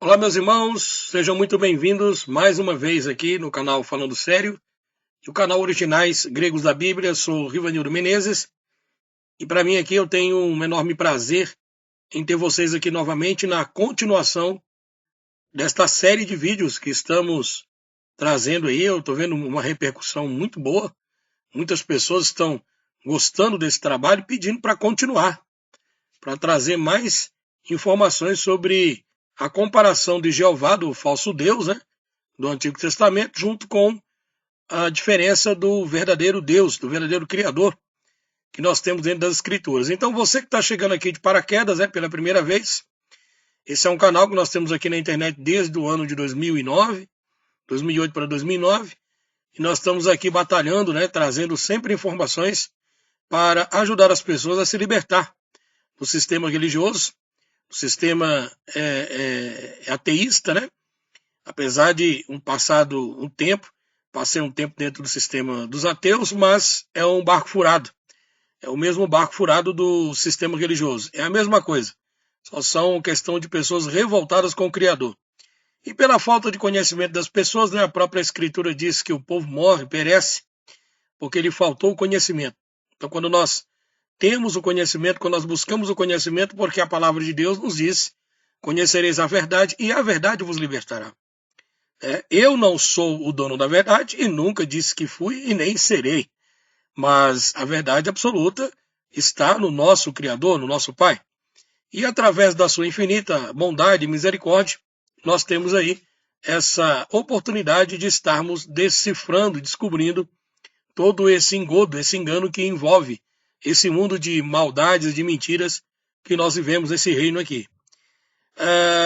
Olá, meus irmãos, sejam muito bem-vindos mais uma vez aqui no canal Falando Sério, o canal Originais Gregos da Bíblia. Sou Rivanildo Menezes e para mim aqui eu tenho um enorme prazer em ter vocês aqui novamente na continuação desta série de vídeos que estamos trazendo aí. Eu estou vendo uma repercussão muito boa, muitas pessoas estão gostando desse trabalho, pedindo para continuar, para trazer mais informações sobre a comparação de Jeová, do falso Deus, né, do Antigo Testamento, junto com a diferença do verdadeiro Deus, do verdadeiro Criador, que nós temos dentro das Escrituras. Então, você que está chegando aqui de paraquedas, né, pela primeira vez, esse é um canal que nós temos aqui na internet desde o ano de 2009, 2008 para 2009, e nós estamos aqui batalhando, né, trazendo sempre informações para ajudar as pessoas a se libertar do sistema religioso, do sistema ateísta, né? Apesar de passei um tempo dentro do sistema dos ateus, mas é um barco furado. É o mesmo barco furado do sistema religioso. É a mesma coisa. Só são questão de pessoas revoltadas com o Criador. E pela falta de conhecimento das pessoas, né, a própria Escritura diz que o povo morre, perece, porque lhe faltou o conhecimento. Então, quando nós temos o conhecimento, quando nós buscamos o conhecimento, porque a palavra de Deus nos diz: conhecereis a verdade e a verdade vos libertará. Eu não sou o dono da verdade e nunca disse que fui e nem serei. Mas a verdade absoluta está no nosso Criador, no nosso Pai. E através da sua infinita bondade e misericórdia, nós temos aí essa oportunidade de estarmos decifrando, descobrindo todo esse engodo, esse engano que envolve esse mundo de maldades, de mentiras que nós vivemos nesse reino aqui.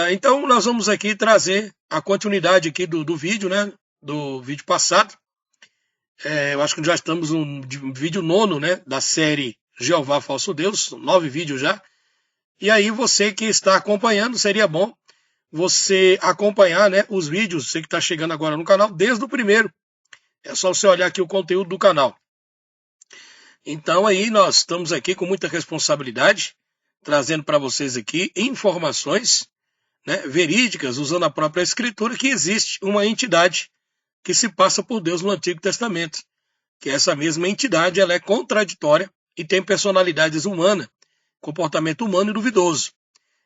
Então nós vamos aqui trazer a continuidade aqui do vídeo, né? Do vídeo passado. Eu acho que já estamos no vídeo 9, né? Da série Jeová Falso Deus, 9 vídeos já. E aí você que está acompanhando, seria bom você acompanhar, né, os vídeos, você que está chegando agora no canal, desde o primeiro. É só você olhar aqui o conteúdo do canal. Então aí nós estamos aqui com muita responsabilidade, trazendo para vocês aqui informações, né, verídicas, usando a própria Escritura, que existe uma entidade que se passa por Deus no Antigo Testamento. Que essa mesma entidade ela é contraditória e tem personalidades humanas, comportamento humano e duvidoso.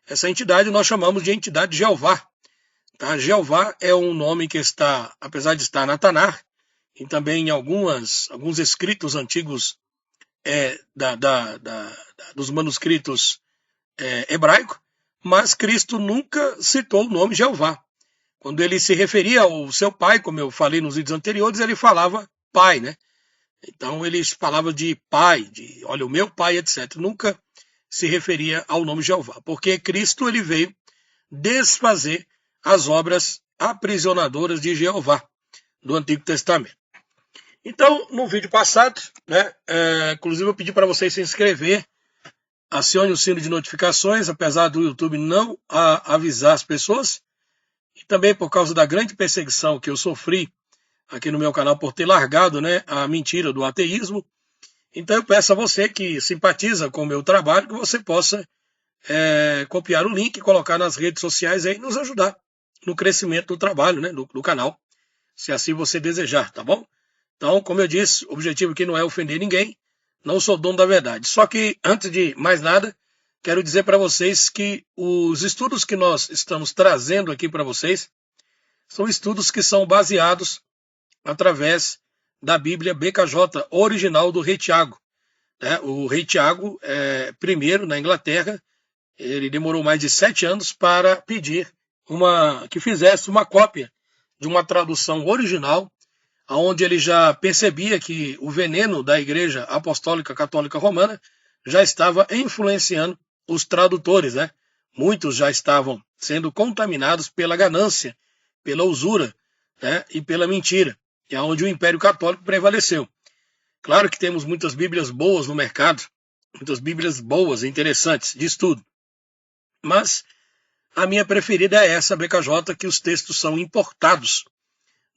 Essa entidade nós chamamos de entidade Jeová. Tá? Jeová é um nome que está, apesar de estar na Tanar, e também em alguns escritos antigos dos manuscritos hebraicos, mas Cristo nunca citou o nome Jeová. Quando ele se referia ao seu pai, como eu falei nos vídeos anteriores, ele falava pai, né? Então ele falava de pai, de olha, o meu pai, etc. Nunca se referia ao nome Jeová, porque Cristo ele veio desfazer as obras aprisionadoras de Jeová do Antigo Testamento. Então, no vídeo passado, né, inclusive eu pedi para vocês se inscrever, acione o sino de notificações, apesar do YouTube não avisar as pessoas, e também por causa da grande perseguição que eu sofri aqui no meu canal por ter largado, né, a mentira do ateísmo. Então eu peço a você que simpatiza com o meu trabalho, que você possa copiar o link e colocar nas redes sociais aí e nos ajudar no crescimento do trabalho, né, do canal, se assim você desejar, tá bom? Então, como eu disse, o objetivo aqui não é ofender ninguém, não sou dono da verdade. Só que, antes de mais nada, quero dizer para vocês que os estudos que nós estamos trazendo aqui para vocês são estudos que são baseados através da Bíblia BKJ original do Rei Tiago. Né? O Rei Tiago, primeiro na Inglaterra, ele demorou mais de 7 anos para pedir que fizesse uma cópia de uma tradução original, onde ele já percebia que o veneno da Igreja Apostólica Católica Romana já estava influenciando os tradutores, né? Muitos já estavam sendo contaminados pela ganância, pela usura, né? E pela mentira, e é onde o Império Católico prevaleceu. Claro que temos muitas Bíblias boas no mercado, muitas Bíblias boas, interessantes, de estudo. Mas a minha preferida é essa, BKJ, que os textos são importados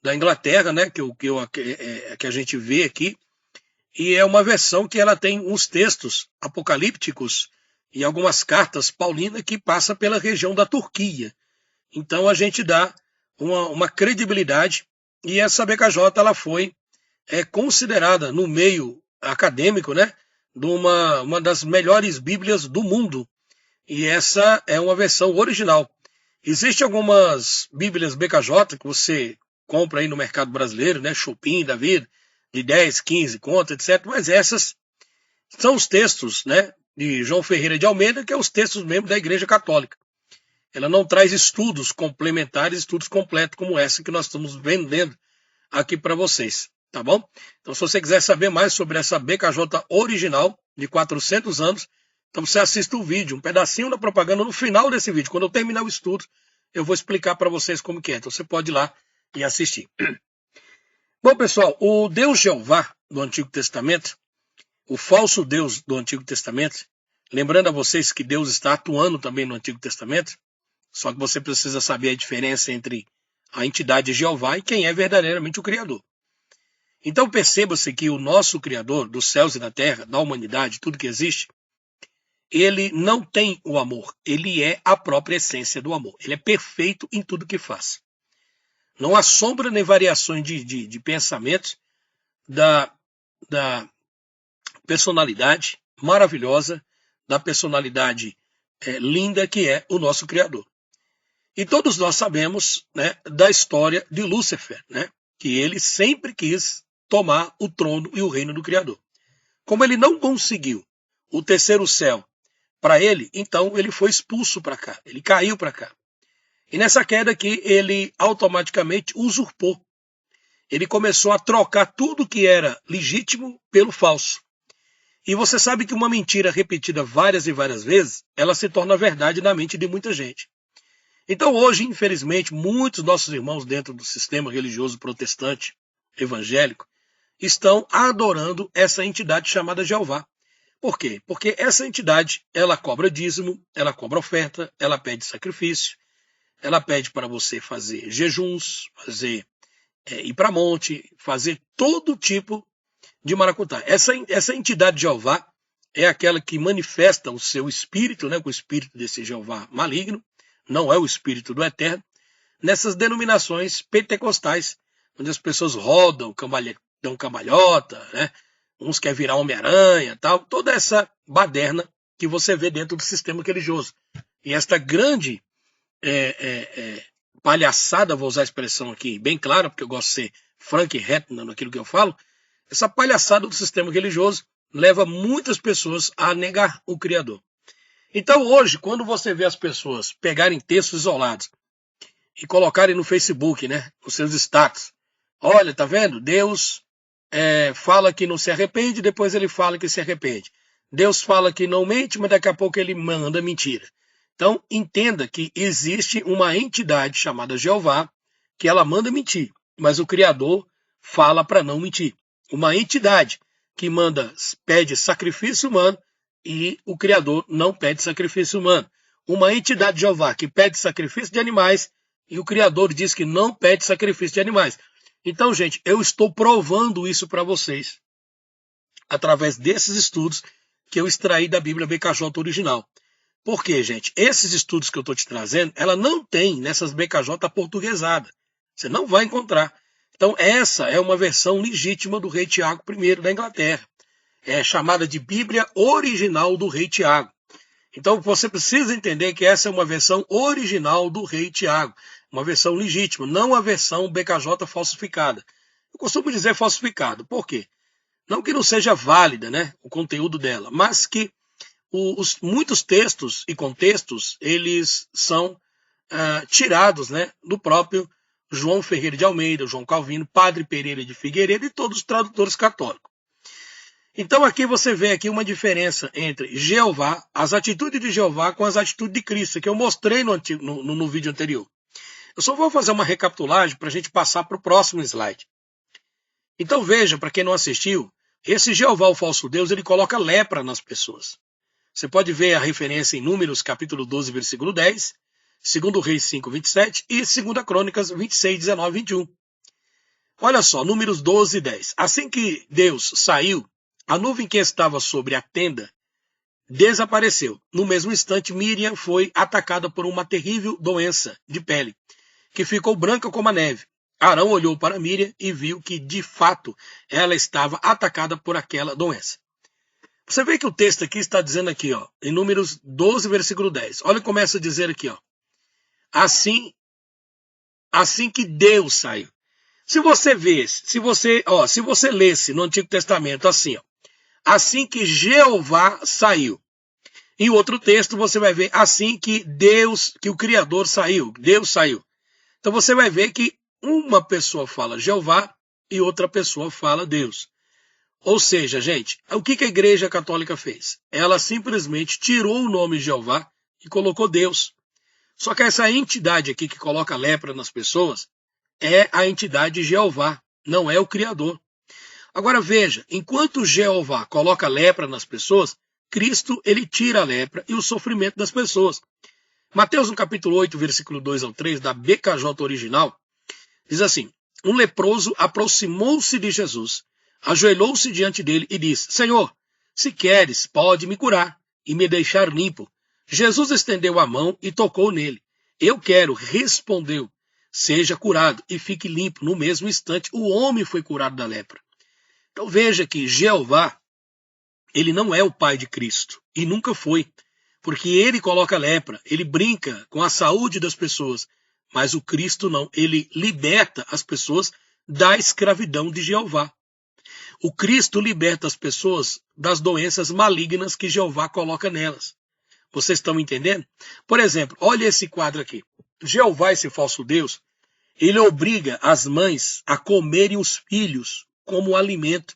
da Inglaterra, né, que a gente vê aqui, e é uma versão que ela tem uns textos apocalípticos e algumas cartas paulinas que passa pela região da Turquia. Então a gente dá uma credibilidade, e essa BKJ ela foi considerada no meio acadêmico, né, de uma das melhores bíblias do mundo. E essa é uma versão original. Existem algumas bíblias BKJ que você compra aí no mercado brasileiro, né, Chopin da vida, de 10, 15 conto, etc. Mas essas são os textos, né, de João Ferreira de Almeida, que é os textos mesmo da Igreja Católica. Ela não traz estudos complementares, estudos completos como essa que nós estamos vendendo aqui para vocês, tá bom? Então, se você quiser saber mais sobre essa BKJ original de 400 anos, então você assista o vídeo, um pedacinho da propaganda no final desse vídeo. Quando eu terminar o estudo, eu vou explicar para vocês como que é. Então você pode ir lá e assistir. Bom, pessoal, o Deus Jeová do Antigo Testamento, o falso Deus do Antigo Testamento, lembrando a vocês que Deus está atuando também no Antigo Testamento, só que você precisa saber a diferença entre a entidade Jeová e quem é verdadeiramente o Criador. Então perceba-se que o nosso Criador dos céus e da terra, da humanidade, tudo que existe, ele não tem o amor, ele é a própria essência do amor. Ele é perfeito em tudo que faz. Não há sombra nem variações de pensamentos da personalidade maravilhosa, da personalidade linda que é o nosso Criador. E todos nós sabemos, né, da história de Lúcifer, né, que ele sempre quis tomar o trono e o reino do Criador. Como ele não conseguiu o terceiro céu para ele, então ele foi expulso para cá, ele caiu para cá. E nessa queda aqui, ele automaticamente usurpou. Ele começou a trocar tudo que era legítimo pelo falso. E você sabe que uma mentira repetida várias e várias vezes, ela se torna verdade na mente de muita gente. Então hoje, infelizmente, muitos nossos irmãos dentro do sistema religioso protestante, evangélico, estão adorando essa entidade chamada Jeová. Por quê? Porque essa entidade, ela cobra dízimo, ela cobra oferta, ela pede sacrifício, ela pede para você fazer jejuns, ir para monte, fazer todo tipo de maracutá. Essa entidade de Jeová é aquela que manifesta o seu espírito, né, com o espírito desse Jeová maligno, não é o espírito do eterno, nessas denominações pentecostais, onde as pessoas rodam, dão cambalhota, né, uns querem virar Homem-Aranha, tal, toda essa baderna que você vê dentro do sistema religioso. E esta grande palhaçada, vou usar a expressão aqui bem clara, porque eu gosto de ser franco e reto naquilo que eu falo, essa palhaçada do sistema religioso leva muitas pessoas a negar o Criador. Então hoje, quando você vê as pessoas pegarem textos isolados e colocarem no Facebook, né, os seus status, olha, tá vendo? Deus fala que não se arrepende, depois ele fala que se arrepende. Deus fala que não mente, mas daqui a pouco ele manda mentira. Então, entenda que existe uma entidade chamada Jeová, que ela manda mentir, mas o Criador fala para não mentir. Uma entidade que pede sacrifício humano e o Criador não pede sacrifício humano. Uma entidade Jeová que pede sacrifício de animais e o Criador diz que não pede sacrifício de animais. Então, gente, eu estou provando isso para vocês através desses estudos que eu extraí da Bíblia BKJ original. Por quê, gente? Esses estudos que eu estou te trazendo, ela não tem nessas BKJ aportuguesada. Você não vai encontrar. Então, essa é uma versão legítima do rei Tiago I da Inglaterra. É chamada de Bíblia original do rei Tiago. Então, você precisa entender que essa é uma versão original do rei Tiago. Uma versão legítima, não a versão BKJ falsificada. Eu costumo dizer falsificado. Por quê? Não que não seja válida, né, o conteúdo dela, mas que muitos textos e contextos, eles são tirados, né, do próprio João Ferreira de Almeida, João Calvino, Padre Pereira de Figueiredo e todos os tradutores católicos. Então aqui você vê aqui uma diferença entre Jeová, as atitudes de Jeová com as atitudes de Cristo, que eu mostrei no vídeo anterior. Eu só vou fazer uma recapitulagem para a gente passar para o próximo slide. Então veja, para quem não assistiu, esse Jeová, o falso Deus, ele coloca lepra nas pessoas. Você pode ver a referência em Números, capítulo 12, versículo 10, 2 Reis 5, 27 e 2 Crônicas 26, 19 e 21. Olha só, Números 12 e 10. Assim que Deus saiu, a nuvem que estava sobre a tenda desapareceu. No mesmo instante, Miriam foi atacada por uma terrível doença de pele, que ficou branca como a neve. Arão olhou para Miriam e viu que, de fato, ela estava atacada por aquela doença. Você vê que o texto aqui está dizendo aqui, ó, em Números 12, versículo 10. Olha, começa a dizer aqui, ó. Assim que Deus saiu. Se você lesse no Antigo Testamento assim, ó, assim que Jeová saiu. Em outro texto você vai ver assim que o Criador saiu, Deus saiu. Então você vai ver que uma pessoa fala Jeová e outra pessoa fala Deus. Ou seja, gente, o que a Igreja Católica fez? Ela simplesmente tirou o nome Jeová e colocou Deus. Só que essa entidade aqui que coloca lepra nas pessoas é a entidade Jeová, não é o Criador. Agora veja, enquanto Jeová coloca lepra nas pessoas, Cristo ele tira a lepra e o sofrimento das pessoas. Mateus no capítulo 8, versículo 2 ao 3, da BKJ original, diz assim: um leproso aproximou-se de Jesus, ajoelhou-se diante dele e disse: Senhor, se queres, pode me curar e me deixar limpo. Jesus estendeu a mão e tocou nele. Eu quero, respondeu, seja curado e fique limpo. No mesmo instante, o homem foi curado da lepra. Então veja que Jeová, ele não é o pai de Cristo e nunca foi, porque ele coloca lepra, ele brinca com a saúde das pessoas, mas o Cristo não, ele liberta as pessoas da escravidão de Jeová. O Cristo liberta as pessoas das doenças malignas que Jeová coloca nelas. Vocês estão entendendo? Por exemplo, olha esse quadro aqui. Jeová, esse falso Deus, ele obriga as mães a comerem os filhos como alimento,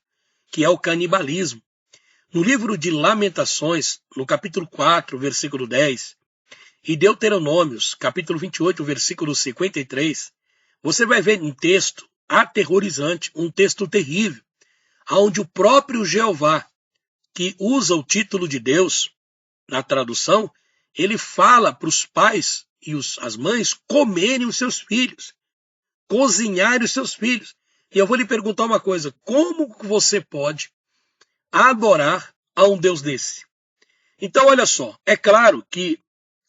que é o canibalismo. No livro de Lamentações, no capítulo 4, versículo 10, e Deuteronômios, capítulo 28, versículo 53, você vai ver um texto aterrorizante, um texto terrível, onde o próprio Jeová, que usa o título de Deus na tradução, ele fala para os pais e as mães comerem os seus filhos, cozinharem os seus filhos. E eu vou lhe perguntar uma coisa: como você pode adorar a um Deus desse? Então, olha só, é claro que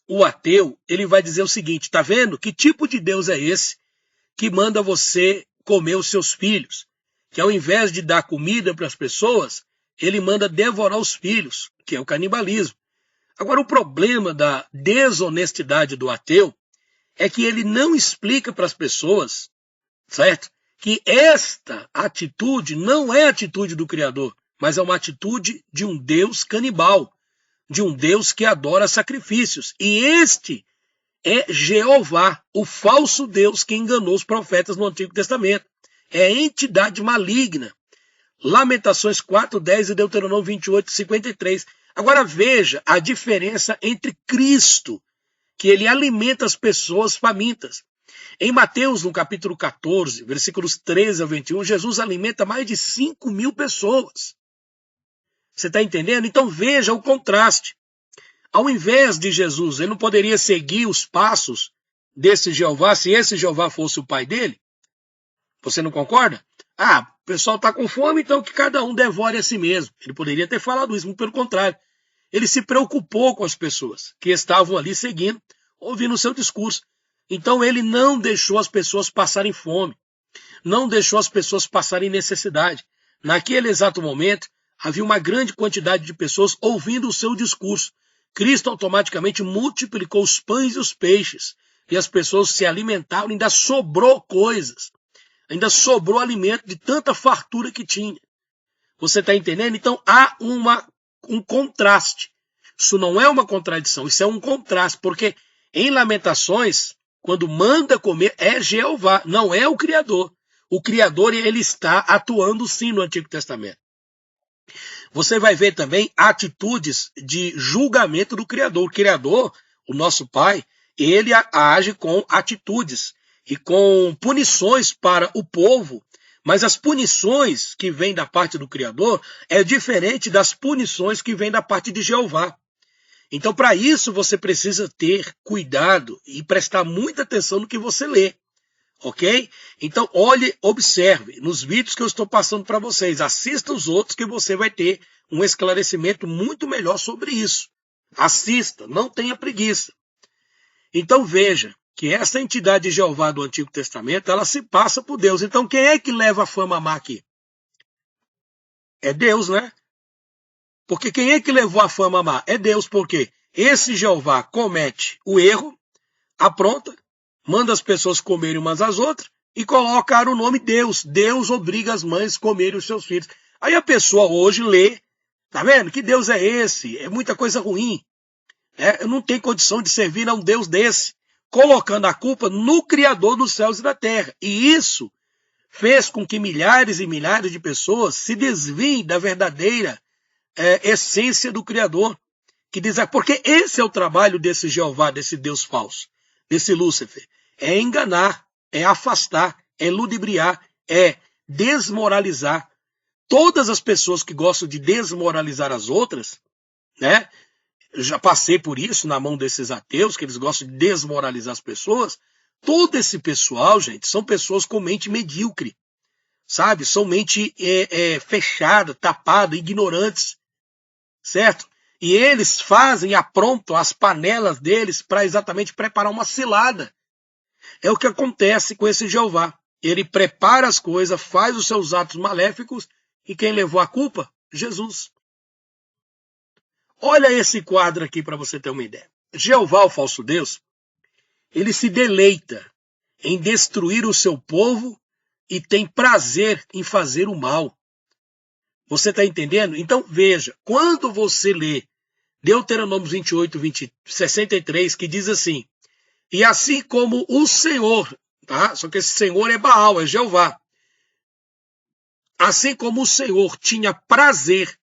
o ateu, ele vai dizer o seguinte: tá vendo? Que tipo de Deus é esse que manda você comer os seus filhos? Que ao invés de dar comida para as pessoas, ele manda devorar os filhos, que é o canibalismo. Agora, o problema da desonestidade do ateu é que ele não explica para as pessoas, certo? Que esta atitude não é a atitude do Criador, mas é uma atitude de um Deus canibal, de um Deus que adora sacrifícios. E este é Jeová, o falso Deus que enganou os profetas no Antigo Testamento. É a entidade maligna. Lamentações 4:10 e Deuteronômio 28:53. Agora veja a diferença entre Cristo, que ele alimenta as pessoas famintas. Em Mateus, no capítulo 14, versículos 13 a 21, Jesus alimenta mais de 5.000 pessoas. Você está entendendo? Então veja o contraste. Ao invés de Jesus, ele não poderia seguir os passos desse Jeová, se esse Jeová fosse o pai dele? Você não concorda? Ah, o pessoal está com fome, então que cada um devore a si mesmo. Ele poderia ter falado isso, muito pelo contrário. Ele se preocupou com as pessoas que estavam ali seguindo, ouvindo o seu discurso. Então ele não deixou as pessoas passarem fome, não deixou as pessoas passarem necessidade. Naquele exato momento, havia uma grande quantidade de pessoas ouvindo o seu discurso. Cristo automaticamente multiplicou os pães e os peixes, e as pessoas se alimentaram, ainda sobrou coisas, ainda sobrou alimento de tanta fartura que tinha. Você está entendendo? Então há um contraste. Isso não é uma contradição, isso é um contraste, porque em Lamentações, quando manda comer, é Jeová, não é o Criador. O Criador, ele está atuando sim no Antigo Testamento. Você vai ver também atitudes de julgamento do Criador. O Criador, o nosso Pai, ele age com atitudes e com punições para o povo. Mas as punições que vêm da parte do Criador é diferente das punições que vêm da parte de Jeová. Então, para isso, você precisa ter cuidado e prestar muita atenção no que você lê. Ok? Então, olhe, observe nos vídeos que eu estou passando para vocês. Assista os outros que você vai ter um esclarecimento muito melhor sobre isso. Assista, não tenha preguiça. Então veja que essa entidade de Jeová do Antigo Testamento, ela se passa por Deus. Então quem é que leva a fama má aqui? É Deus, né? Porque quem é que levou a fama má? É Deus, porque esse Jeová comete o erro, apronta, manda as pessoas comerem umas às outras e colocar o nome Deus. Deus obriga as mães a comerem os seus filhos. Aí a pessoa hoje lê, tá vendo? Que Deus é esse? É muita coisa ruim. Não tem condição de servir a um Deus desse, colocando a culpa no Criador dos céus e da terra. E isso fez com que milhares e milhares de pessoas se desviem da verdadeira essência do Criador. Que diz, porque esse é o trabalho desse Jeová, desse Deus falso, desse Lúcifer. É enganar, é afastar, é ludibriar, é desmoralizar. Todas as pessoas que gostam de desmoralizar as outras, né? Já passei por isso na mão desses ateus, que eles gostam de desmoralizar as pessoas. Todo esse pessoal, gente, são pessoas com mente medíocre, sabe? São mente fechada, tapada, ignorantes, certo? E eles fazem, aprontam as panelas deles para exatamente preparar uma cilada. É o que acontece com esse Jeová. Ele prepara as coisas, faz os seus atos maléficos, e quem levou a culpa? Jesus. Olha esse quadro aqui para você ter uma ideia. Jeová, o falso Deus, ele se deleita em destruir o seu povo e tem prazer em fazer o mal. Você está entendendo? Então veja, quando você lê Deuteronômio 28, 63, que diz assim, e assim como o Senhor, tá? Só que esse Senhor é Baal, é Jeová. Assim como o Senhor tinha prazer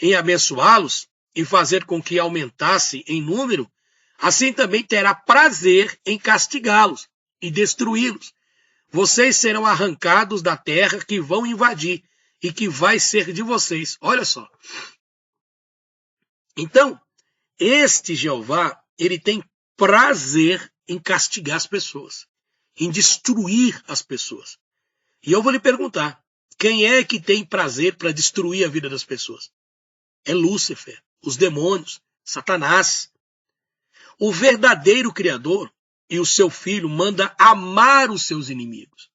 em abençoá-los, e fazer com que aumentasse em número, assim também terá prazer em castigá-los e destruí-los. Vocês serão arrancados da terra que vão invadir e que vai ser de vocês. Olha só. Então, este Jeová, ele tem prazer em castigar as pessoas, em destruir as pessoas. E eu vou lhe perguntar, quem é que tem prazer para destruir a vida das pessoas? É Lúcifer, os demônios, Satanás. O verdadeiro Criador e o seu Filho manda amar os seus inimigos.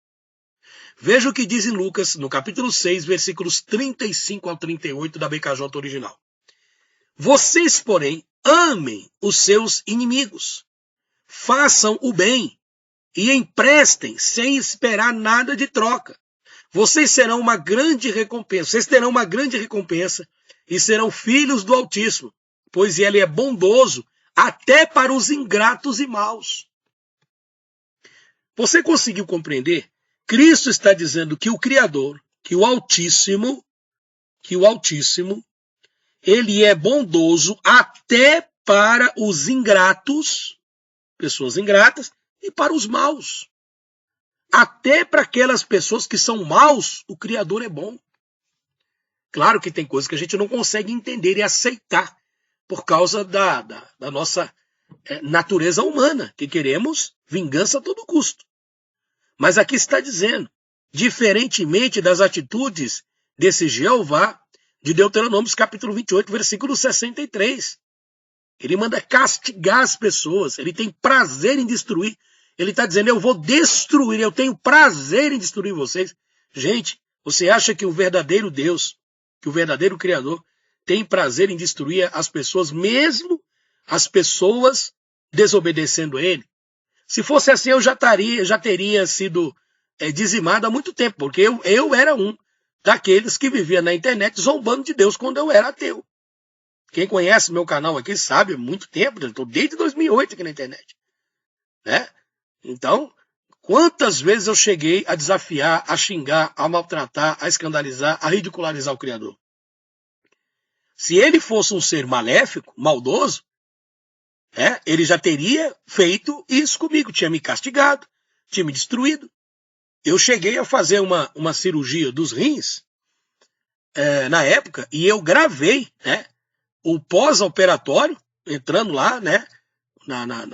Veja o que diz em Lucas, no capítulo 6, versículos 35 ao 38 da BKJ original. Vocês, porém, amem os seus inimigos, façam o bem e emprestem sem esperar nada de troca. Vocês terão uma grande recompensa e serão filhos do Altíssimo, pois ele é bondoso até para os ingratos e maus. Você conseguiu compreender? Cristo está dizendo que o Criador, que o Altíssimo, ele é bondoso até para os ingratos, pessoas ingratas, e para os maus. Até para aquelas pessoas que são maus, o Criador é bom. Claro que tem coisas que a gente não consegue entender e aceitar por causa da nossa natureza humana, que queremos vingança a todo custo. Mas aqui está dizendo, diferentemente das atitudes desse Jeová, de Deuteronômio capítulo 28, versículo 63. Ele manda castigar as pessoas, ele tem prazer em destruir. Ele está dizendo, eu vou destruir, eu tenho prazer em destruir vocês. Gente, você acha que o verdadeiro Deus, que o verdadeiro Criador, tem prazer em destruir as pessoas, mesmo as pessoas desobedecendo a ele? Se fosse assim, eu já teria sido dizimado há muito tempo, porque eu era um daqueles que vivia na internet zombando de Deus quando eu era ateu. Quem conhece meu canal aqui sabe, há muito tempo, eu estou desde 2008 aqui na internet. Né? Então, quantas vezes eu cheguei a desafiar, a xingar, a maltratar, a escandalizar, a ridicularizar o Criador? Se ele fosse um ser maléfico, maldoso, ele já teria feito isso comigo, tinha me castigado, tinha me destruído. Eu cheguei a fazer uma cirurgia dos rins na época e eu gravei o pós-operatório, entrando lá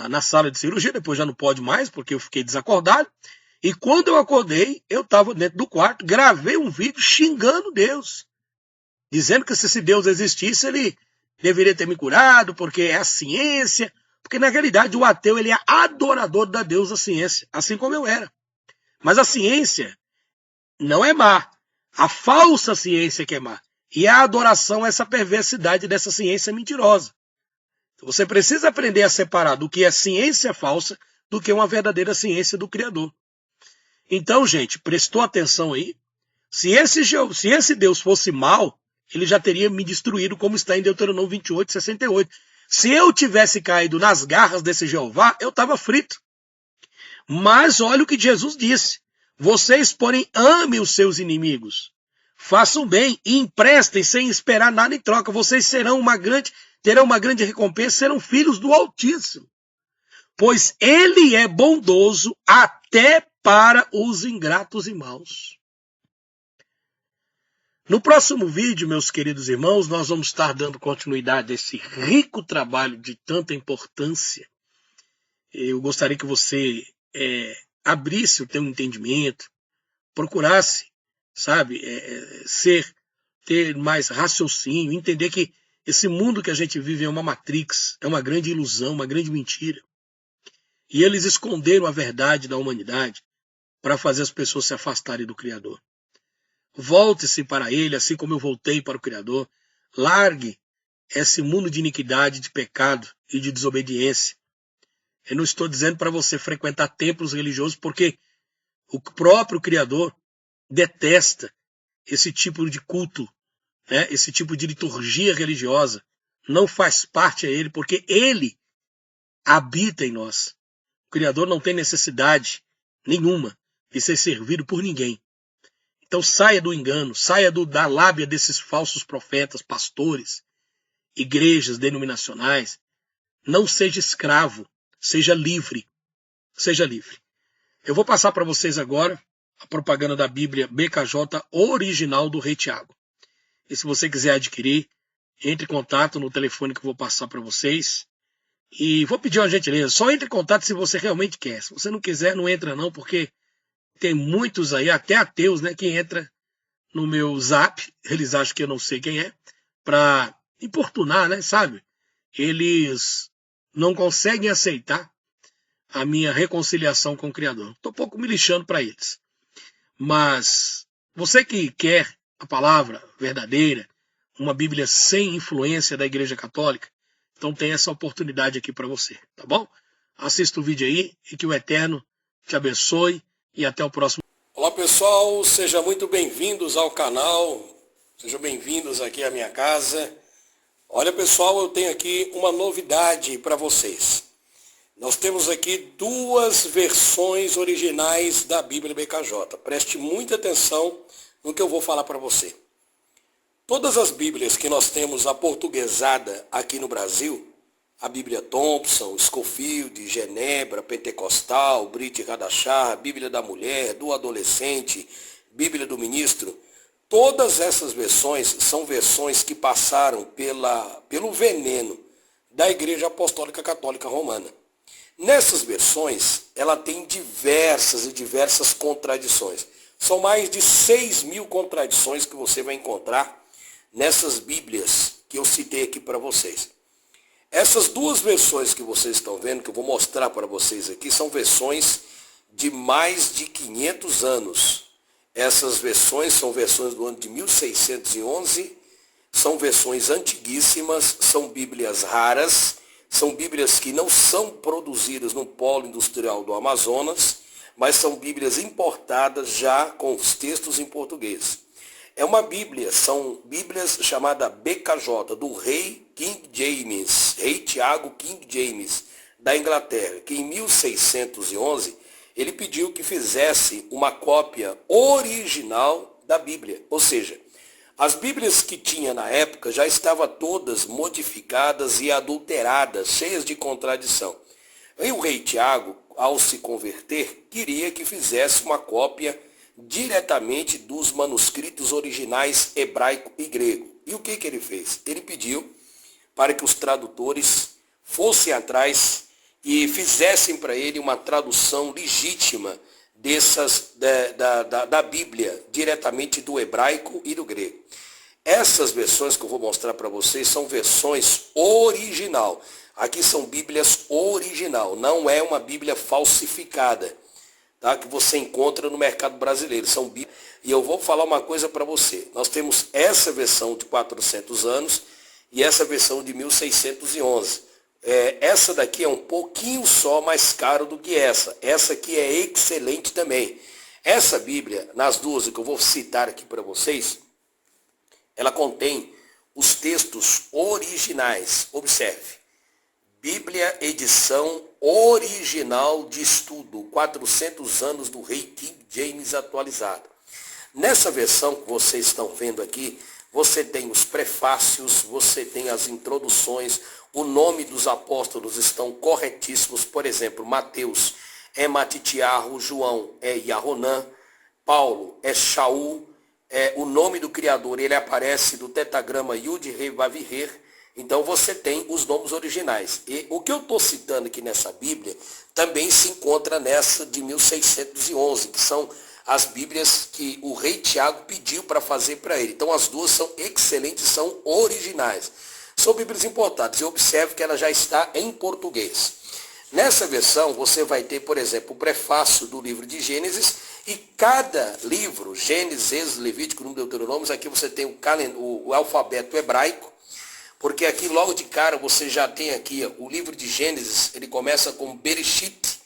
na sala de cirurgia, depois já não pode mais porque eu fiquei desacordado. E quando eu acordei, eu estava dentro do quarto, gravei um vídeo xingando Deus. dizendo que se esse Deus existisse, ele deveria ter me curado, porque é a ciência. Porque na realidade o ateu ele é adorador da deusa ciência, assim como eu era. Mas a ciência não é má. A falsa ciência que é má. E a adoração a essa perversidade dessa ciência mentirosa. Você precisa aprender a separar do que é ciência falsa do que uma verdadeira ciência do Criador. Então, gente, prestou atenção aí? Se esse Deus fosse mau, ele já teria me destruído, como está em Deuteronômio 28, 68. Se eu tivesse caído nas garras desse Jeová, eu estava frito. Mas olha o que Jesus disse. Vocês, porém, amem os seus inimigos. Façam bem e emprestem sem esperar nada em troca. Vocês terão uma grande recompensa, serão filhos do Altíssimo. Pois ele é bondoso até para os ingratos e maus. No próximo vídeo, meus queridos irmãos, nós vamos estar dando continuidade a esse rico trabalho de tanta importância. Eu gostaria que você abrisse o teu entendimento, procurasse, sabe, ter mais raciocínio, entender que esse mundo que a gente vive é uma matrix, é uma grande ilusão, uma grande mentira. E eles esconderam a verdade da humanidade para fazer as pessoas se afastarem do Criador. Volte-se para ele, assim como eu voltei para o Criador. Largue esse mundo de iniquidade, de pecado e de desobediência. Eu não estou dizendo para você frequentar templos religiosos, porque o próprio Criador detesta esse tipo de culto, né? Esse tipo de liturgia religiosa. Não faz parte a ele, porque ele habita em nós. O Criador não tem necessidade nenhuma de ser servido por ninguém. Então saia do engano, saia da lábia desses falsos profetas, pastores, igrejas denominacionais. Não seja escravo, seja livre. Seja livre. Eu vou passar para vocês agora a propaganda da Bíblia BKJ original do Rei Tiago. E se você quiser adquirir, entre em contato no telefone que eu vou passar para vocês. E vou pedir uma gentileza, só entre em contato se você realmente quer. Se você não quiser, não entra não, porque tem muitos aí, até ateus, né, que entra no meu zap, eles acham que eu não sei quem é, para importunar, né, sabe? Eles não conseguem aceitar a minha reconciliação com o Criador. Estou um pouco me lixando para eles. Mas você que quer a palavra verdadeira, uma Bíblia sem influência da Igreja Católica, então tem essa oportunidade aqui para você, tá bom? Assista o vídeo aí e que o Eterno te abençoe e até o próximo. Olá pessoal, sejam muito bem-vindos ao canal, sejam bem-vindos aqui à minha casa. Olha pessoal, eu tenho aqui uma novidade para vocês. Nós temos aqui duas versões originais da Bíblia BKJ. Preste muita atenção no que eu vou falar para você. Todas as Bíblias que nós temos aportuguesada aqui no Brasil, a Bíblia Thompson, Scofield, Genebra, Pentecostal, Brit Hadachar, Bíblia da Mulher, do Adolescente, Bíblia do Ministro, todas essas versões são versões que passaram pelo veneno da Igreja Apostólica Católica Romana. Nessas versões, ela tem diversas contradições. São mais de 6.000 contradições que você vai encontrar nessas Bíblias que eu citei aqui para vocês. Essas duas versões que vocês estão vendo, que eu vou mostrar para vocês aqui, são versões de mais de 500 anos. Essas versões são versões do ano de 1611, são versões antiguíssimas, são Bíblias raras, são Bíblias que não são produzidas no polo industrial do Amazonas, mas são Bíblias importadas já com os textos em português. É uma Bíblia, são Bíblias chamada BKJ, do rei King James, rei Tiago King James, da Inglaterra, que em 1611 ele pediu que fizesse uma cópia original da Bíblia. Ou seja, as Bíblias que tinha na época já estavam todas modificadas e adulteradas, cheias de contradição. E o rei Tiago, ao se converter, queria que fizesse uma cópia diretamente dos manuscritos originais hebraico e grego. E o que ele fez? Ele pediu para que os tradutores fossem atrás e fizessem para ele uma tradução legítima da Bíblia, diretamente do hebraico e do grego. Essas versões que eu vou mostrar para vocês são versões original. Aqui são Bíblias original, não é uma Bíblia falsificada, tá? Que você encontra no mercado brasileiro. São Bíblias. E eu vou falar uma coisa para você. Nós temos essa versão de 400 anos e essa versão de 1611. Essa daqui é um pouquinho só mais caro do que essa. Essa aqui é excelente também. Essa Bíblia, nas duas que eu vou citar aqui para vocês, ela contém os textos originais. Observe. Bíblia, edição original de estudo, 400 anos do Rei King James atualizado. Nessa versão que vocês estão vendo aqui, você tem os prefácios, você tem as introduções, o nome dos apóstolos estão corretíssimos. Por exemplo, Mateus é Matitiarro, João é Yaronã, Paulo é Shaul, o nome do Criador, ele aparece do tetagrama Yud-Heh-Vav-Heh. Então você tem os nomes originais. E o que eu estou citando aqui nessa Bíblia também se encontra nessa de 1611, que são as Bíblias que o rei Tiago pediu para fazer para ele. Então as duas são excelentes, são originais. São Bíblias importadas. E observe que ela já está em português. Nessa versão você vai ter, por exemplo, o prefácio do livro de Gênesis e cada livro, Gênesis, Êxodo, Levítico, Número, Deuteronômio, aqui você tem o alfabeto hebraico, porque aqui logo de cara você já tem aqui o livro de Gênesis, ele começa com Bereshit,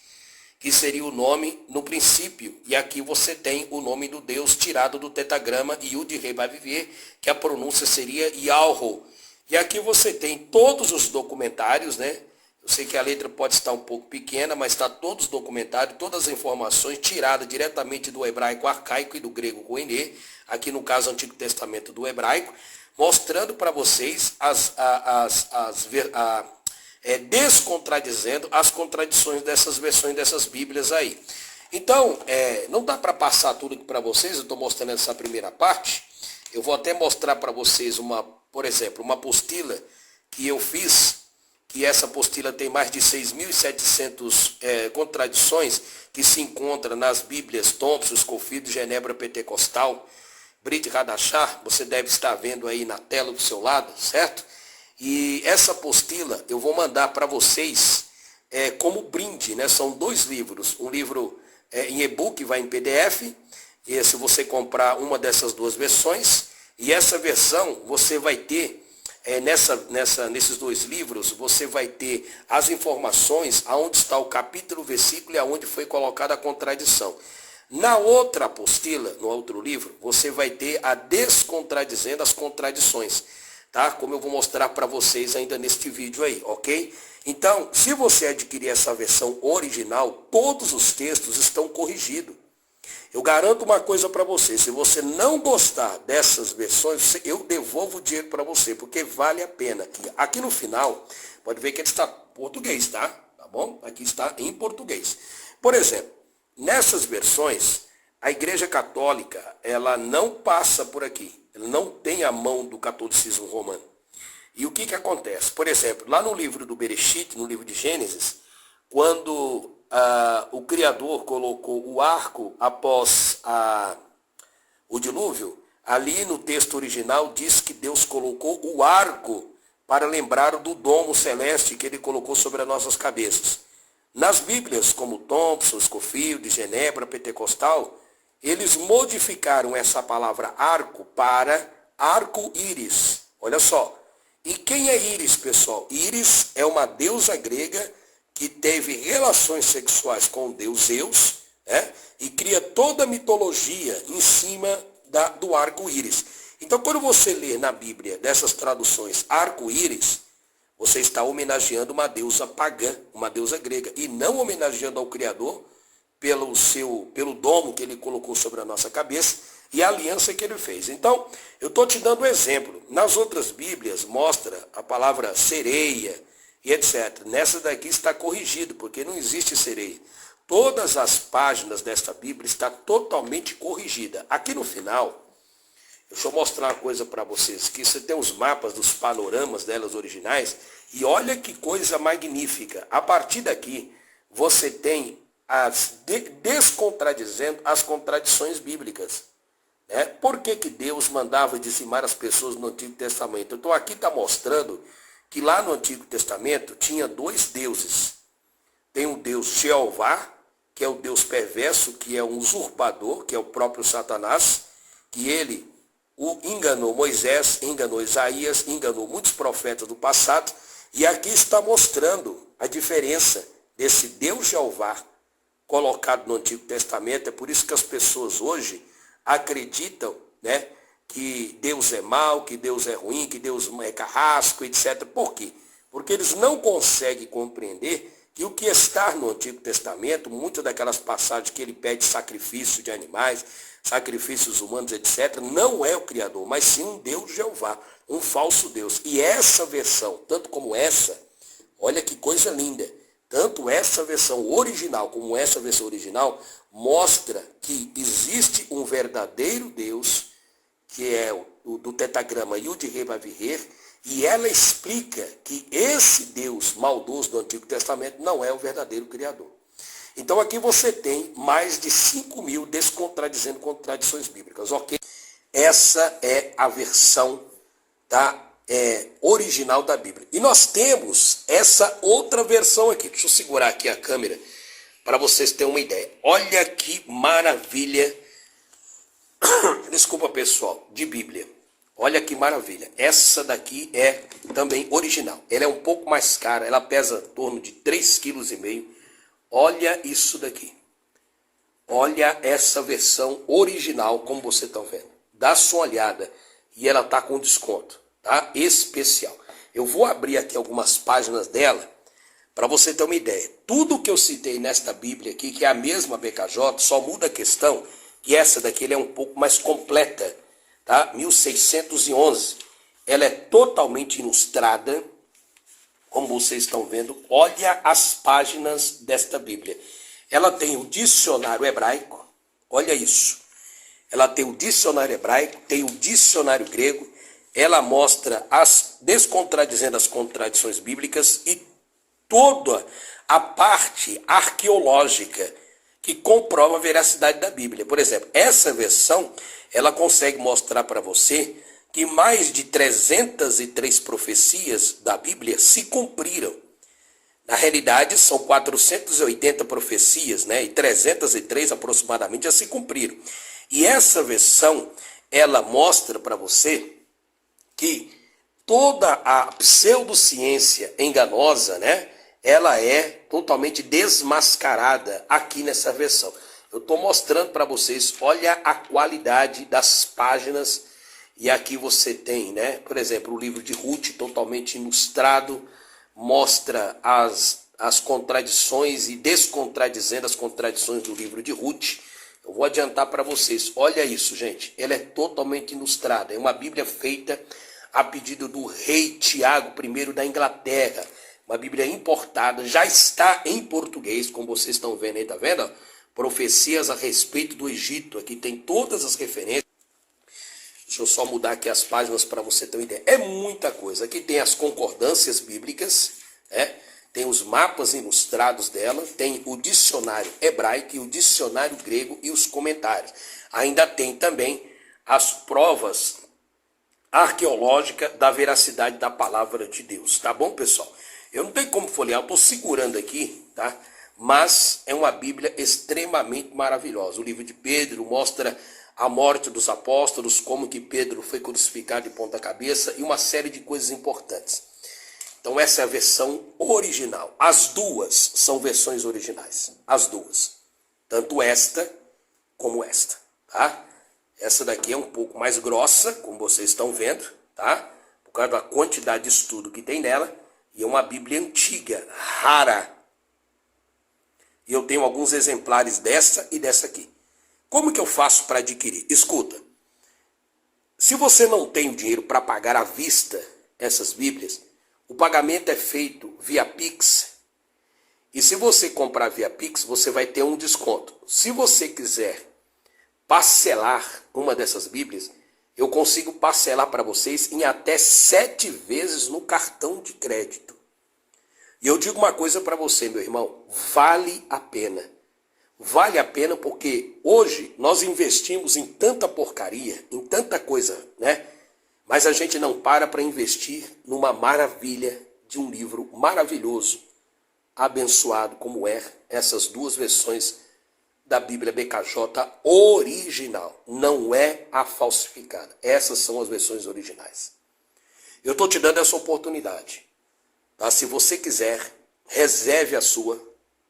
que seria o nome no princípio, e aqui você tem o nome do Deus tirado do tetagrama Yud-Heh-Vav-Heh, que a pronúncia seria Yahweh. E aqui você tem todos os documentários, né? Eu sei que a letra pode estar um pouco pequena, mas está todos os documentários, todas as informações tiradas diretamente do hebraico arcaico e do grego koiné, aqui no caso Antigo Testamento do hebraico, mostrando para vocês descontradizendo as contradições dessas versões dessas Bíblias aí. Então, não dá para passar tudo aqui para vocês, eu estou mostrando essa primeira parte. Eu vou até mostrar para vocês, por exemplo, uma apostila que eu fiz, que essa apostila tem mais de 6.700 contradições que se encontram nas Bíblias Thompson, Scofield, Genebra Pentecostal, Brit Hadashah, você deve estar vendo aí na tela do seu lado, certo? E essa apostila eu vou mandar para vocês como brinde, né? São 2 livros, um livro em e-book, vai em PDF, e se você comprar uma dessas 2 versões, e essa versão você vai ter, nesses 2 livros, você vai ter as informações, aonde está o capítulo, o versículo e aonde foi colocada a contradição. Na outra apostila, no outro livro, você vai ter a descontradizendo as contradições, tá? Como eu vou mostrar para vocês ainda neste vídeo aí, ok? Então, se você adquirir essa versão original, todos os textos estão corrigidos. Eu garanto uma coisa para você, se você não gostar dessas versões, eu devolvo o dinheiro para você, porque vale a pena. Aqui no final, pode ver que ele está em português, tá? Tá bom? Aqui está em português. Por exemplo, nessas versões, a Igreja Católica, ela não passa por aqui. Ela não tem a mão do catolicismo romano. E o que acontece? Por exemplo, lá no livro do Bereshit, no livro de Gênesis, quando o Criador colocou o arco após o dilúvio, ali no texto original diz que Deus colocou o arco para lembrar do domo celeste que ele colocou sobre as nossas cabeças. Nas Bíblias, como Thompson, Scofield, Genebra, Pentecostal, eles modificaram essa palavra arco para arco-íris. Olha só. E quem é Íris, pessoal? Íris é uma deusa grega que teve relações sexuais com o deus Zeus, e cria toda a mitologia em cima do arco-íris. Então, quando você lê na Bíblia dessas traduções arco-íris, você está homenageando uma deusa pagã, uma deusa grega, e não homenageando ao Criador pelo domo que ele colocou sobre a nossa cabeça e a aliança que ele fez. Então, eu estou te dando um exemplo. Nas outras Bíblias mostra a palavra sereia e etc. Nessa daqui está corrigido, porque não existe sereia. Todas as páginas desta Bíblia está totalmente corrigida. Aqui no final, deixa eu mostrar uma coisa para vocês, que você tem os mapas dos panoramas delas originais, e olha que coisa magnífica. A partir daqui, você tem descontradizendo as contradições bíblicas. né? Por que Deus mandava dizimar as pessoas no Antigo Testamento? Então aqui está mostrando que lá no Antigo Testamento tinha dois deuses. Tem um Deus Jeová, que é o Deus perverso, que é um usurpador, que é o próprio Satanás, que ele enganou Moisés, enganou Isaías, enganou muitos profetas do passado, e aqui está mostrando a diferença desse Deus Jeová colocado no Antigo Testamento. É por isso que as pessoas hoje acreditam, né, que Deus é mau, que Deus é ruim, que Deus é carrasco, etc. Por quê? Porque eles não conseguem compreender que o que está no Antigo Testamento, muitas daquelas passagens que ele pede sacrifício de animais, sacrifícios humanos, etc., não é o Criador, mas sim um Deus Jeová, um falso Deus. E essa versão, tanto como essa, olha que coisa linda, tanto essa versão original como essa versão original, mostra que existe um verdadeiro Deus, que é o do tetragrama Yud-Heh-Vav-Heh, e ela explica que esse Deus maldoso do Antigo Testamento não é o verdadeiro Criador. Então aqui você tem mais de 5.000 descontradizendo contradições bíblicas, ok? Essa é a versão original da Bíblia. E nós temos essa outra versão aqui. Deixa eu segurar aqui a câmera para vocês terem uma ideia. Olha que maravilha, desculpa pessoal, de Bíblia. Olha que maravilha. Essa daqui é também original. Ela é um pouco mais cara, ela pesa em torno de 3,5 kg. Olha isso daqui. Olha essa versão original, como vocês estão vendo. Dá sua olhada. E ela está com desconto, tá? Especial. Eu vou abrir aqui algumas páginas dela para você ter uma ideia. Tudo que eu citei nesta Bíblia aqui, que é a mesma BKJ, só muda a questão que essa daqui ela é um pouco mais completa, tá? 1611. Ela é totalmente ilustrada, como vocês estão vendo. Olha as páginas desta Bíblia. Ela tem o dicionário hebraico, olha isso. Ela tem o dicionário hebraico, tem o dicionário grego, ela mostra descontradizendo as contradições bíblicas e toda a parte arqueológica que comprova a veracidade da Bíblia. Por exemplo, essa versão, ela consegue mostrar para você que mais de 303 profecias da Bíblia se cumpriram. Na realidade, são 480 profecias, né? E 303 aproximadamente já se cumpriram. E essa versão, ela mostra para você que toda a pseudociência enganosa, né? Ela é totalmente desmascarada aqui nessa versão. Eu estou mostrando para vocês, olha a qualidade das páginas. E aqui você tem, né? Por exemplo, o livro de Ruth, totalmente ilustrado, mostra as contradições e descontradizendo as contradições do livro de Ruth. Eu vou adiantar para vocês, olha isso, gente, ela é totalmente ilustrada, é uma Bíblia feita a pedido do rei Tiago I da Inglaterra, uma Bíblia importada, já está em português, como vocês estão vendo aí, tá vendo? Profecias a respeito do Egito, aqui tem todas as referências. Deixa eu só mudar aqui as páginas para você ter uma ideia. É muita coisa. Aqui tem as concordâncias bíblicas, né? Tem os mapas ilustrados dela, tem o dicionário hebraico e o dicionário grego e os comentários. Ainda tem também as provas arqueológicas da veracidade da palavra de Deus. Tá bom, pessoal? Eu não tenho como folhear, eu estou segurando aqui, tá? Mas é uma Bíblia extremamente maravilhosa. O livro de Pedro mostra a morte dos apóstolos, como que Pedro foi crucificado de ponta cabeça e uma série de coisas importantes. Então essa é a versão original. As duas são versões originais. As duas. Tanto esta como esta, tá? Essa daqui é um pouco mais grossa, como vocês estão vendo, tá? Por causa da quantidade de estudo que tem nela. E é uma Bíblia antiga, rara. E eu tenho alguns exemplares dessa e dessa aqui. Como que eu faço para adquirir? Escuta, se você não tem dinheiro para pagar à vista essas Bíblias, o pagamento é feito via Pix. E se você comprar via Pix, você vai ter um desconto. Se você quiser parcelar uma dessas Bíblias, eu consigo parcelar para vocês em até 7 vezes no cartão de crédito. E eu digo uma coisa para você, meu irmão, vale a pena. Vale a pena porque hoje nós investimos em tanta porcaria, em tanta coisa, né? Mas a gente não para investir numa maravilha de um livro maravilhoso, abençoado como é essas duas versões da Bíblia BKJ original. Não é a falsificada. Essas são as versões originais. Eu estou te dando essa oportunidade. Tá? Se você quiser, reserve a sua.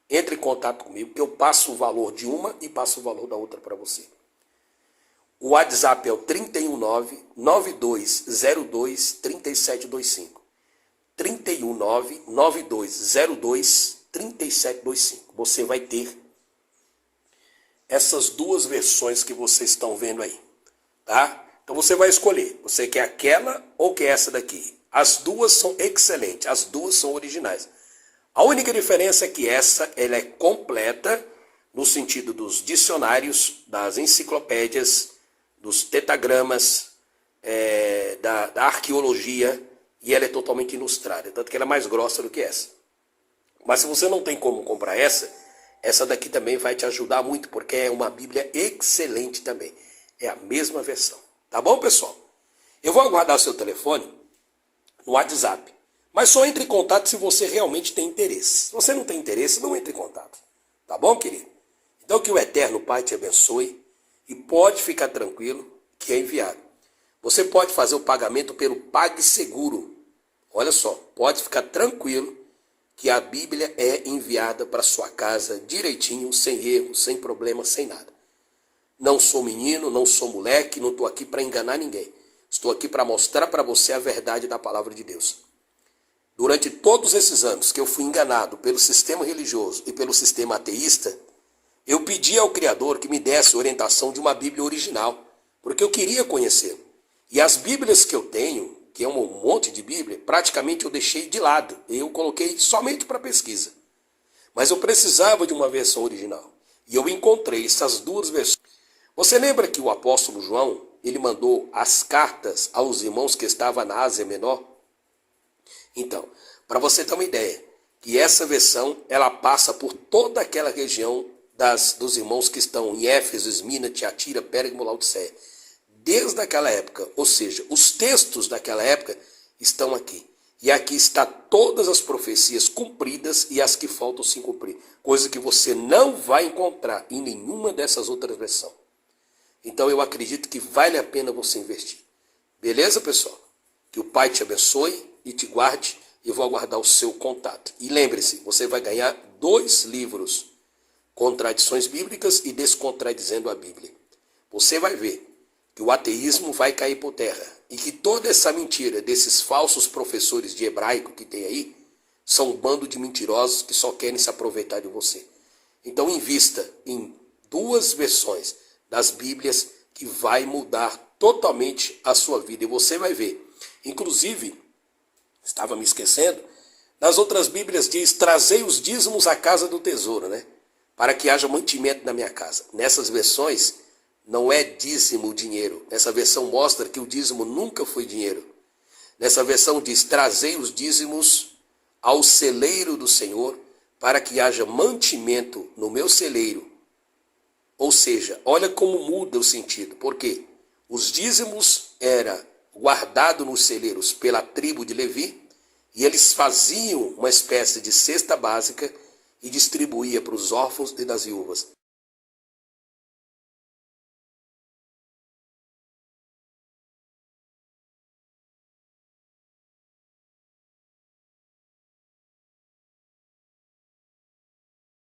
Entre em contato comigo, que eu passo o valor de uma e passo o valor da outra para você. O WhatsApp é o 319-9202-3725. 319-9202-3725. Você vai ter essas duas versões que vocês estão vendo aí. Tá? Então você vai escolher. Você quer aquela ou quer essa daqui? As duas são excelentes. As duas são originais. A única diferença é que essa ela é completa no sentido dos dicionários, das enciclopédias, dos tetagramas, da arqueologia, e ela é totalmente ilustrada, tanto que ela é mais grossa do que essa. Mas se você não tem como comprar essa daqui também vai te ajudar muito, porque é uma Bíblia excelente também. É a mesma versão. Tá bom, pessoal? Eu vou aguardar o seu telefone no WhatsApp. Mas só entre em contato se você realmente tem interesse. Se você não tem interesse, não entre em contato. Tá bom, querido? Então que o Eterno Pai te abençoe e pode ficar tranquilo que é enviado. Você pode fazer o pagamento pelo PagSeguro. Olha só, pode ficar tranquilo que a Bíblia é enviada para sua casa direitinho, sem erro, sem problema, sem nada. Não sou menino, não sou moleque, não estou aqui para enganar ninguém. Estou aqui para mostrar para você a verdade da palavra de Deus. Durante todos esses anos que eu fui enganado pelo sistema religioso e pelo sistema ateísta, eu pedi ao Criador que me desse orientação de uma Bíblia original, porque eu queria conhecê-lo. E as Bíblias que eu tenho, que é um monte de Bíblia, praticamente eu deixei de lado. Eu coloquei somente para pesquisa. Mas eu precisava de uma versão original. E eu encontrei essas duas versões. Você lembra que o apóstolo João, ele mandou as cartas aos irmãos que estavam na Ásia Menor? Então, para você ter uma ideia, que essa versão, ela passa por toda aquela região dos irmãos que estão em Éfeso, Esmina, Tiatira, Pérgamo, Laodiceia. Desde aquela época, ou seja, os textos daquela época estão aqui. E aqui está todas as profecias cumpridas e as que faltam se cumprir. Coisa que você não vai encontrar em nenhuma dessas outras versões. Então eu acredito que vale a pena você investir. Beleza, pessoal? Que o Pai te abençoe e te guarde, e eu vou aguardar o seu contato. E lembre-se, você vai ganhar 2 livros, Contradições Bíblicas e Descontradizendo a Bíblia. Você vai ver que o ateísmo vai cair por terra, e que toda essa mentira desses falsos professores de hebraico que tem aí, são um bando de mentirosos que só querem se aproveitar de você. Então invista em 2 versões das Bíblias que vai mudar totalmente a sua vida, e você vai ver. Inclusive, estava me esquecendo, nas outras Bíblias diz, trazei os dízimos à casa do tesouro, né? Para que haja mantimento na minha casa. Nessas versões, não é dízimo o dinheiro. Essa versão mostra que o dízimo nunca foi dinheiro. Nessa versão diz, trazei os dízimos ao celeiro do Senhor, para que haja mantimento no meu celeiro. Ou seja, olha como muda o sentido. Por quê? Os dízimos era guardado nos celeiros pela tribo de Levi, e eles faziam uma espécie de cesta básica e distribuía para os órfãos e das viúvas.